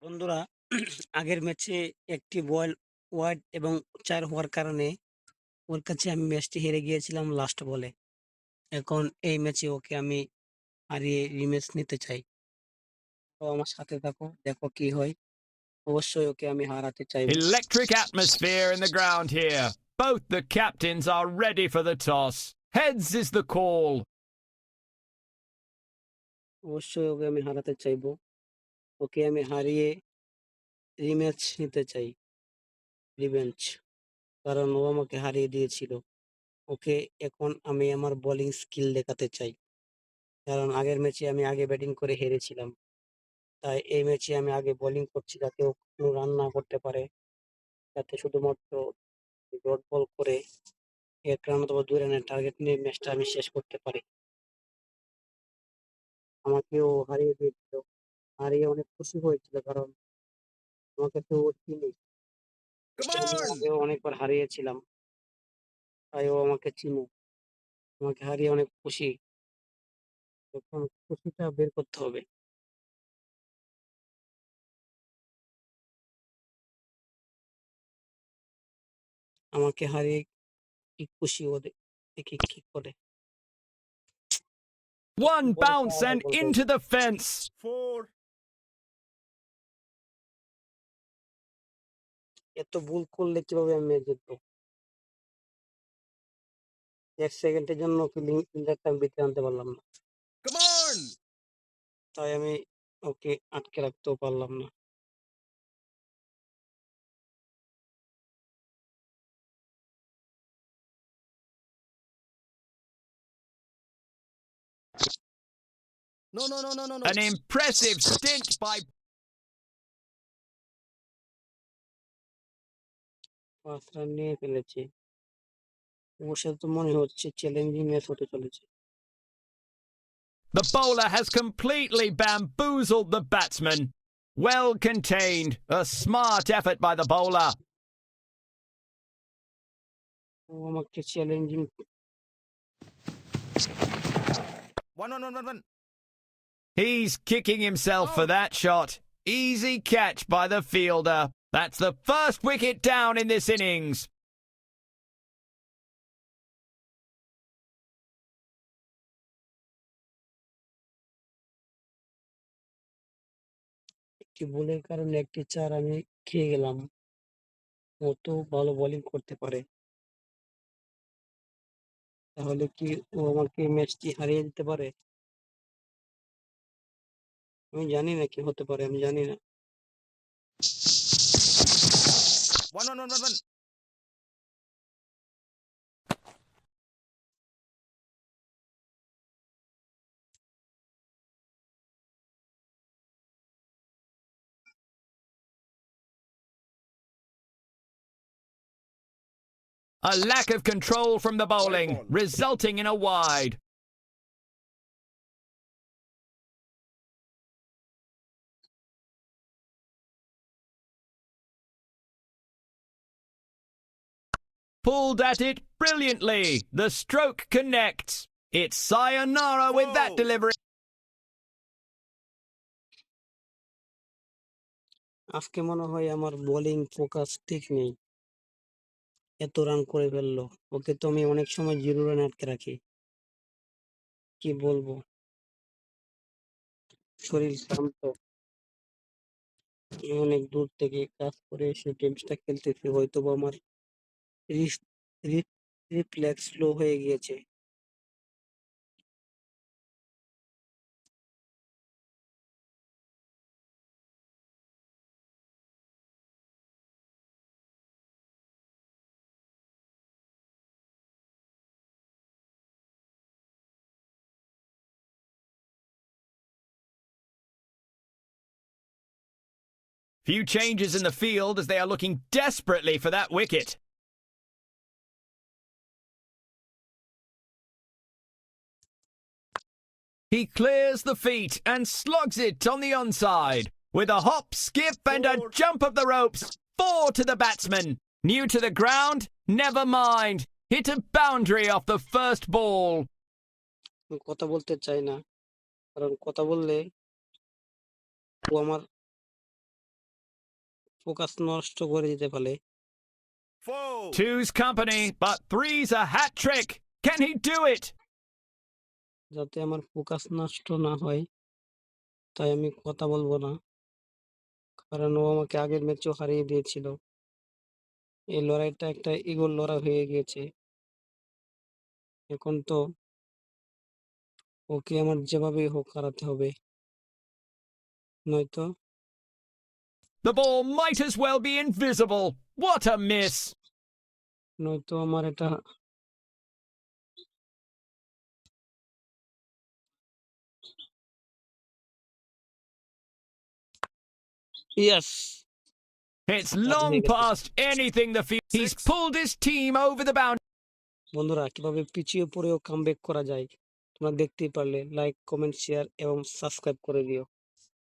বন্ধুরা, আগের ম্যাচে একটি বল ওয়াইড এবং ৪ হওয়ার কারণে ওর কাছে আমি ম্যাচটি হেরে গিয়েছিলাম লাস্ট বলে। এখন এই ম্যাচে ওকে আমি হারিয়ে রিম্যাচ নিতে চাই। তো আমার সাথে থাকো, দেখো কি হয়। অবশ্যই ওকে আমি হারাতে চাইবো। Electric atmosphere in the ground here. Both the captains are ready for the toss. Heads is the call. অবশ্যই ওকে আমি হারাতে চাইবো। ওকে আমি হারিয়ে রিম্যাচ নিতে চাই, রিভেঞ্জ। কারণ ও আমাকে হারিয়ে দিয়েছিল। ওকে এখন আমি আমার বোলিং স্কিল দেখাতে চাই। কারণ আগের ম্যাচে আমি আগে ব্যাটিং করে হেরেছিলাম। তাই এই ম্যাচে আমি আগে বোলিং করছি যাতে ও কোনো রান না করতে পারে। যাতে শুধুমাত্র ডট বল করে ১ রান অথবা ২ রানের টার্গেট নিয়ে ম্যাচটা আমি শেষ করতে পারি। আমাকেও হারিয়ে দিয়েছিল। হারিয়ে অনেক খুশি হয়েছিল কারণ আমাকে তো ও চিনে। Come আমি on! আগেও অনেকবার হারিয়েছিলাম। তাই ও আমাকে চিনে। আমাকে হারিয়ে অনেক খুশি। এখন খুশিটা বের করতে হবে। আমাকে হারিয়ে কি খুশি ও দেখি কি করে। One বল bounce পাওয়া and বলতে into the fence. 4. এত ভুল করলে কিভাবে আমি ম্যাচ জিতবো? ১ সেকেন্ডের জন্য ফিল্ডারটা আমি ভিতরে আনতে পারলাম না। Come on! তাই আমি ওকে আটকে রাখতেও পারলাম না। No. An impressive stint by ৫ run নিয়ে ফেলেছি। ওর সাথে তো মনে হচ্ছে চ্যালেঞ্জিং ম্যাচ হতে চলেছে। the bowler has completely bamboozled the batsman. Well contained. A smart effort by the bowler. ও আমাকে challenging 1. He's kicking himself for that shot. Easy catch by the fielder. That's the first wicket down in this innings. একটি ভুলের কারণে একটি ৪ আমি খেয়ে গেলাম। ও তো ভালো বোলিং করতে পারে। তাহলে কি ও আমাকে ম্যাচটি হারিয়ে দিতে পারে? আমি জানি না কি হতে পারে, আমি জানি না। 1. A lack of control from the bowling, resulting in a wide. Pulled at it brilliantly. The stroke connects. It's sayonara with that delivery. আজকে মনে হয় আমার বোলিং ফোকাস ঠিক নেই। এত রান করে ফেললো। ওকে তো আমি অনেক সময় 0 রানে আটকে রাখি। কি বলবো? শরীর ক্লান্ত। আমি অনেক দূর থেকে কাজ করে এসে গেমসটা খেলতেছি। হয়তোবা আমার রিস রি রিফ্লেক্স স্লো হয়ে গিয়েছে। Few changes in the field as they are looking desperately for that wicket. He clears the feet and slogs it on the onside. With a hop, skip, and a jump of the ropes. 4 to the batsman. New to the ground? Never mind. Hit a boundary off the first ball. আমি কথা বলতে চাই না। কারণ কথা বললে ও আমার focus নষ্ট করে দিতে পারে। 4. Two's company, but three's a hat trick. Can he do it? যাতে আমার ফোকাস নষ্ট না হয়, তাই আমি কথা বলবো না। কারণ ও আমাকে আগের ম্যাচেও হারিয়ে দিয়েছিল। এই লড়াইটা একটা ইগোর লড়াই হয়ে গিয়েছে। এখন তো ওকে আমার যেভাবেই হোক হারাতে হবে। নয়তো The ball might as well be invisible. What a miss! আমার এটা ইয়েস! It's কাজ long হয়ে গেছে। past anything the field. He's 6. pulled his team over the boundary. বন্ধুরা, কিভাবে পিছিয়ে পড়েও কামব্যাক করা যায় তোমরা দেখতেই পারলে। লাইক, কমেন্ট, শেয়ার এবং সাবস্ক্রাইব করে দিও।